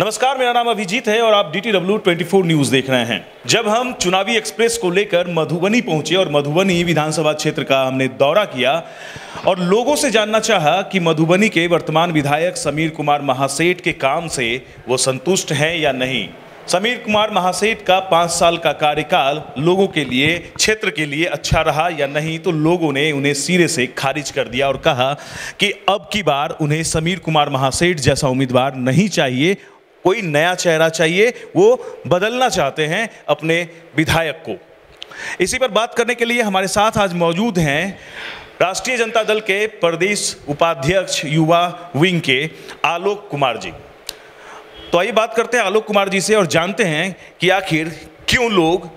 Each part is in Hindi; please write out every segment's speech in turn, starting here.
नमस्कार, मेरा नाम अभिजीत है और आप DTW 24 न्यूज देख रहे हैं। जब हम चुनावी एक्सप्रेस को लेकर मधुबनी पहुंचे और मधुबनी विधानसभा क्षेत्र का हमने दौरा किया और लोगों से जानना चाहा कि मधुबनी के वर्तमान विधायक समीर कुमार महासेठ के काम से वो संतुष्ट हैं या नहीं। समीर कुमार महासेठ का 5 साल का कार्यकाल लोगों के लिए, क्षेत्र के लिए अच्छा रहा या नहीं, तो लोगों ने उन्हें सिरे से खारिज कर दिया और कहा कि अब की बार उन्हें समीर कुमार महासेठ जैसा उम्मीदवार नहीं चाहिए, कोई नया चेहरा चाहिए। वो बदलना चाहते हैं अपने विधायक को। इसी पर बात करने के लिए हमारे साथ आज मौजूद हैं राष्ट्रीय जनता दल के प्रदेश उपाध्यक्ष युवा विंग के आलोक कुमार जी। तो आइए बात करते हैं आलोक कुमार जी से और जानते हैं कि आखिर क्यों लोग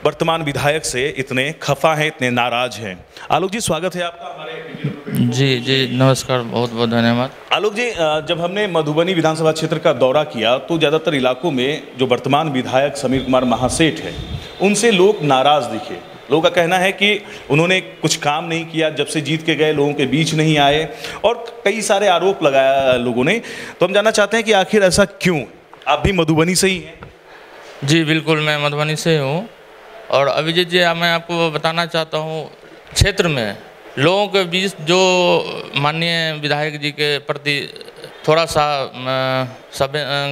वर्तमान विधायक से इतने खफा हैं, इतने नाराज हैं। आलोक जी, स्वागत है आपका हमारे। जी नमस्कार, बहुत बहुत धन्यवाद। आलोक जी, जब हमने मधुबनी विधानसभा क्षेत्र का दौरा किया तो ज़्यादातर इलाकों में जो वर्तमान विधायक समीर कुमार महासेठ है उनसे लोग नाराज दिखे। लोगों का कहना है कि उन्होंने कुछ काम नहीं किया, जब से जीत के गए लोगों के बीच नहीं आए और कई सारे आरोप लगाया लोगों ने। तो हम जानना चाहते हैं कि आखिर ऐसा क्यों। आप भी मधुबनी से ही हैं? जी बिल्कुल, मैं मधुबनी से हूँ। और अभिजीत जी, मैं आपको बताना चाहता हूँ, क्षेत्र में लोगों के बीच जो माननीय विधायक जी के प्रति थोड़ा सा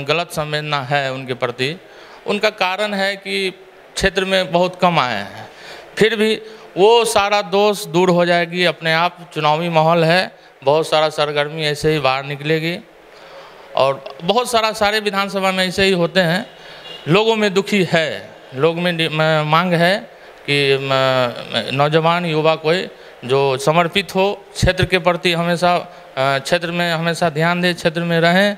गलत संवेदना है उनके प्रति, उनका कारण है कि क्षेत्र में बहुत कम आए हैं। फिर भी वो सारा दोष दूर हो जाएगी अपने आप। चुनावी माहौल है, बहुत सारा सरगर्मी ऐसे ही बाहर निकलेगी और बहुत सारे विधानसभा में ऐसे ही होते हैं। लोगों में दुखी है, लोग में मांग है कि नौजवान युवा कोई जो समर्पित हो क्षेत्र के प्रति, हमेशा क्षेत्र में हमेशा ध्यान दे, क्षेत्र में रहें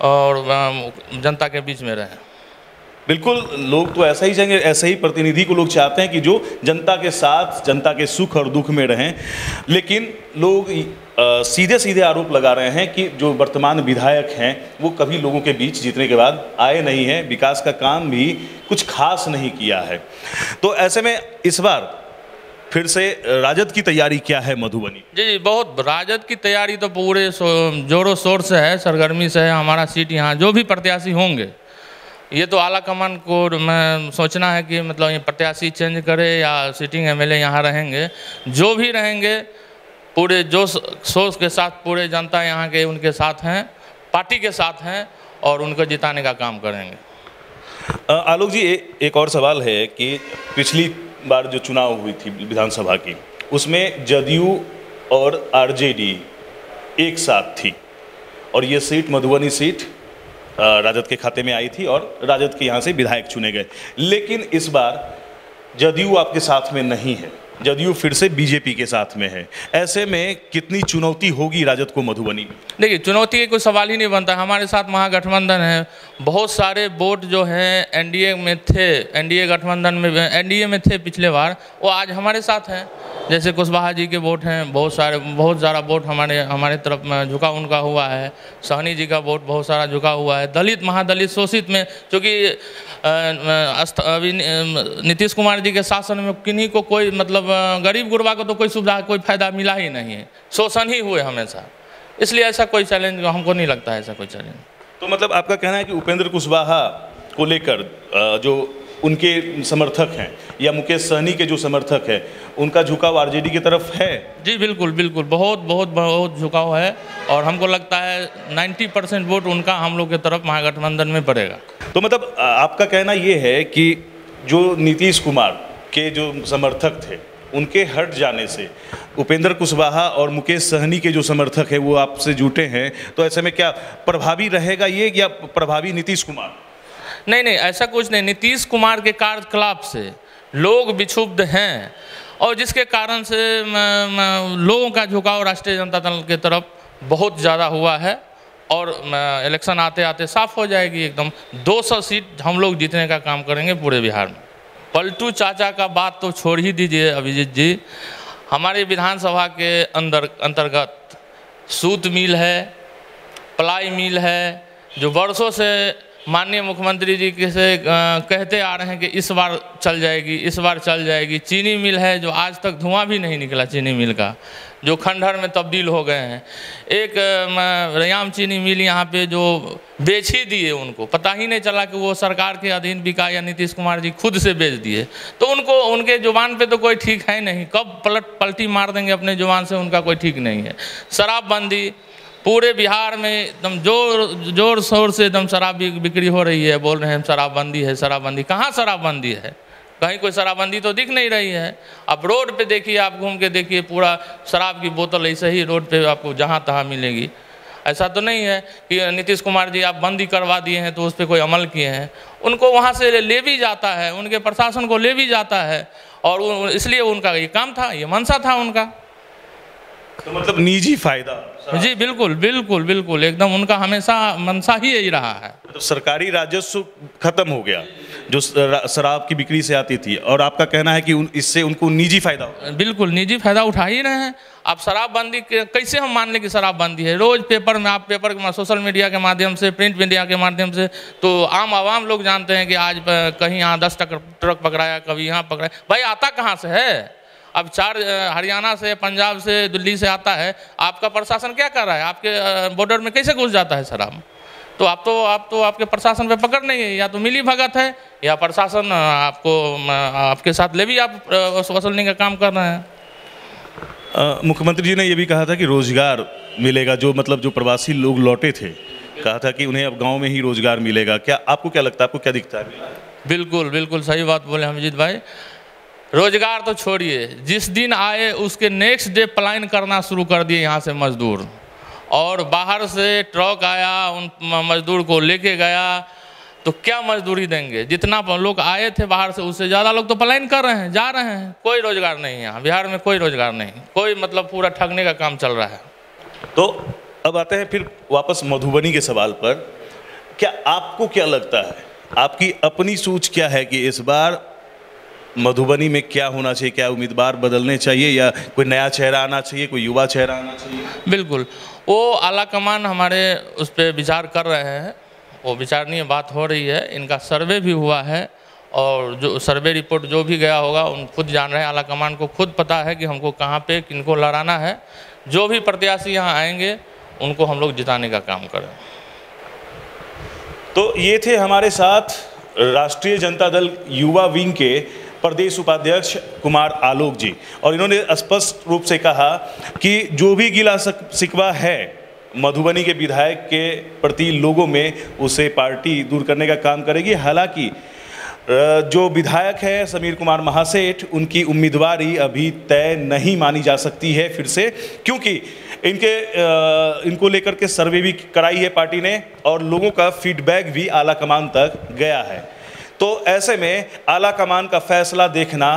और जनता के बीच में रहें। बिल्कुल, लोग तो ऐसा ही चाहेंगे, ऐसे ही प्रतिनिधि को लोग चाहते हैं कि जो जनता के साथ, जनता के सुख और दुख में रहें। लेकिन लोग सीधे सीधे आरोप लगा रहे हैं कि जो वर्तमान विधायक हैं वो कभी लोगों के बीच जीतने के बाद आए नहीं हैं, विकास का काम भी कुछ खास नहीं किया है। तो ऐसे में इस बार फिर से राजद की तैयारी क्या है मधुबनी? जी, बहुत राजद की तैयारी तो पूरे जोरों शोर से है, सरगर्मी से है। हमारा सीट यहाँ जो भी प्रत्याशी होंगे, ये तो आला कमान को मैं सोचना है कि मतलब ये प्रत्याशी चेंज करे या सिटिंग MLA यहाँ रहेंगे। जो भी रहेंगे पूरे जोश सोच के साथ पूरे जनता यहाँ के उनके साथ हैं, पार्टी के साथ हैं और उनको जिताने का काम करेंगे। आलोक जी, एक और सवाल है कि पिछली बार जो चुनाव हुई थी विधानसभा की, उसमें जदयू और RJD एक साथ थी और ये सीट, मधुबनी सीट, राजद के खाते में आई थी और राजद के यहाँ से विधायक चुने गए। लेकिन इस बार जदयू आपके साथ में नहीं है, जदयू फिर से BJP के साथ में है। ऐसे में कितनी चुनौती होगी राजद को मधुबनी में? देखिए, चुनौती का कोई सवाल ही नहीं बनता। हमारे साथ महागठबंधन है, बहुत सारे वोट जो हैं NDA में थे, NDA गठबंधन में NDA में थे पिछले बार, वो आज हमारे साथ हैं। जैसे कुशवाहा जी के वोट हैं, बहुत ज़्यादा वोट हमारे तरफ में झुका उनका हुआ है। सहनी जी का वोट बहुत सारा झुका हुआ है। दलित, महादलित, शोषित में, क्योंकि अभी नीतीश कुमार जी के शासन में किन्हीं को कोई मतलब गरीब गुरबा को तो कोई सुविधा, कोई फायदा मिला ही नहीं है, शोषण ही हुए हमेशा। इसलिए ऐसा कोई चैलेंज हमको नहीं लगता है, ऐसा कोई चैलेंज। तो मतलब आपका कहना है कि उपेंद्र कुशवाहा को लेकर जो उनके समर्थक हैं या मुकेश सहनी के जो समर्थक हैं, उनका झुकाव RJD की तरफ है? जी बिल्कुल, बहुत झुकाव है और हमको लगता है 90% वोट उनका हम लोग की तरफ महागठबंधन में पड़ेगा। तो मतलब आपका कहना ये है कि जो नीतीश कुमार के जो समर्थक थे उनके हट जाने से उपेंद्र कुशवाहा और मुकेश सहनी के जो समर्थक हैं वो आपसे जुटे हैं, तो ऐसे में क्या प्रभावी रहेगा ये या प्रभावी नीतीश कुमार? नहीं, ऐसा कुछ नहीं। नीतीश कुमार के कार्यकलाप से लोग विक्षुब्ध हैं और जिसके कारण से लोगों का झुकाव राष्ट्रीय जनता दल की तरफ बहुत ज़्यादा हुआ है और इलेक्शन आते आते साफ हो जाएगी एकदम। 200 सीट हम लोग जीतने का काम करेंगे पूरे बिहार में। पलटू चाचा का बात तो छोड़ ही दीजिए अभिजीत जी। हमारे विधानसभा के अंतर्गत सूत मिल है, प्लाई मिल है, जो वर्षों से माननीय मुख्यमंत्री जी के से कहते आ रहे हैं कि इस बार चल जाएगी, इस बार चल जाएगी। चीनी मिल है जो आज तक धुआं भी नहीं निकला चीनी मिल का, जो खंडहर में तब्दील हो गए हैं। एक रयाम चीनी मिल यहाँ पे जो बेच ही दिए, उनको पता ही नहीं चला कि वो सरकार के अधीन बिका या नीतीश कुमार जी खुद से बेच दिए। तो उनको, उनके जुबान पे तो कोई ठीक है नहीं, कब पलटी मार देंगे अपने जुबान से उनका कोई ठीक नहीं है। शराबबंदी पूरे बिहार में एकदम जोर शोर से एकदम शराब बिक्री हो रही है, बोल रहे हैं शराबबंदी है, शराबबंदी। कहाँ शराबबंदी है? कहीं कोई शराबबंदी तो दिख नहीं रही है। अब रोड पे देखिए, आप घूम के देखिए, पूरा शराब की बोतल ऐसे ही रोड पे आपको जहाँ तहाँ मिलेगी। ऐसा तो नहीं है कि नीतीश कुमार जी आप बंदी करवा दिए हैं तो उस पर कोई अमल किए हैं। उनको वहाँ से ले भी जाता है, उनके प्रशासन को ले भी जाता है, और इसलिए उनका ये काम था, ये मंशा था उनका। तो मतलब निजी फायदा? जी बिल्कुल बिल्कुल बिल्कुल, एकदम उनका हमेशा मंशा ही यही रहा है। तो सरकारी राजस्व खत्म हो गया जो शराब की बिक्री से आती थी, और आपका कहना है कि इससे उनको निजी फायदा? बिल्कुल निजी फायदा उठा ही रहे हैं। आप शराबबंदी कैसे हम मान लें कि शराबबंदी है? रोज पेपर में, आप पेपर के, सोशल मीडिया के माध्यम से, प्रिंट मीडिया के माध्यम से, तो आम लोग जानते हैं कि आज कहीं यहाँ 10 ट्रक पकड़ाया, कभी यहाँ पकड़ाया। भाई आता कहाँ से है? अब 4 हरियाणा से, पंजाब से, दिल्ली से आता है। आपका प्रशासन क्या कर रहा है? आपके बॉर्डर में कैसे घुस जाता है शराब? तो आप तो आपके प्रशासन पे पकड़ नहीं है, या तो मिली भगत है, या प्रशासन आपके साथ ले भी आप वसूलने का काम कर रहे हैं। मुख्यमंत्री जी ने ये भी कहा था कि रोजगार मिलेगा, जो मतलब जो प्रवासी लोग लौटे थे, कहा था कि उन्हें अब गांव में ही रोजगार मिलेगा। क्या आपको क्या लगता है, आपको क्या दिखता है? बिल्कुल बिल्कुल सही बात बोले अभिजीत भाई। रोजगार तो छोड़िए, जिस दिन आए उसके नेक्स्ट डे पलायन करना शुरू कर दिए यहाँ से मजदूर, और बाहर से ट्रक आया, उन मजदूर को लेके गया, तो क्या मजदूरी देंगे? जितना लोग आए थे बाहर से, उससे ज़्यादा लोग तो पलायन कर रहे हैं, जा रहे हैं। कोई रोजगार नहीं है यहाँ बिहार में, कोई रोजगार नहीं, कोई मतलब पूरा ठगने का काम चल रहा है। तो अब आते हैं फिर वापस मधुबनी के सवाल पर। क्या आपको क्या लगता है, आपकी अपनी सोच क्या है कि इस बार मधुबनी में क्या होना चाहिए? क्या उम्मीदवार बदलने चाहिए, या कोई नया चेहरा आना चाहिए, कोई युवा चेहरा आना चाहिए? बिल्कुल, वो आला कमान हमारे उस पर विचार कर रहे हैं, वो विचारणीय बात हो रही है। इनका सर्वे भी हुआ है, और जो सर्वे रिपोर्ट जो भी गया होगा उन खुद जान रहे हैं। आला कमान को खुद पता है कि हमको कहाँ पे किनको लड़ाना है। जो भी प्रत्याशी यहाँ आएंगे उनको हम लोग जिताने का काम करें। तो ये थे हमारे साथ राष्ट्रीय जनता दल युवा विंग के प्रदेश उपाध्यक्ष कुमार आलोक जी, और इन्होंने स्पष्ट रूप से कहा कि जो भी गिला शिकवा है मधुबनी के विधायक के प्रति लोगों में, उसे पार्टी दूर करने का काम करेगी। हालांकि जो विधायक है समीर कुमार महासेठ, उनकी उम्मीदवारी अभी तय नहीं मानी जा सकती है फिर से, क्योंकि इनको लेकर के सर्वे भी कराई है पार्टी ने, और लोगों का फीडबैक भी आला कमान तक गया है। तो ऐसे में आला कमान का फैसला देखना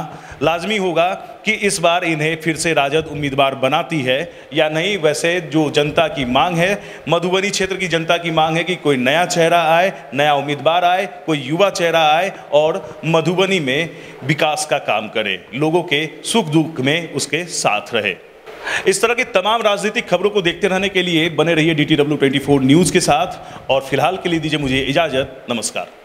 लाजमी होगा कि इस बार इन्हें फिर से राजद उम्मीदवार बनाती है या नहीं। वैसे जो जनता की मांग है, मधुबनी क्षेत्र की जनता की मांग है कि कोई नया चेहरा आए, नया उम्मीदवार आए, कोई युवा चेहरा आए और मधुबनी में विकास का काम करे, लोगों के सुख दुख में उसके साथ रहे। इस तरह की तमाम राजनीतिक खबरों को देखते रहने के लिए बने रहिए DTW 24 न्यूज़ के साथ, और फिलहाल के लिए दीजिए मुझे इजाज़त। नमस्कार।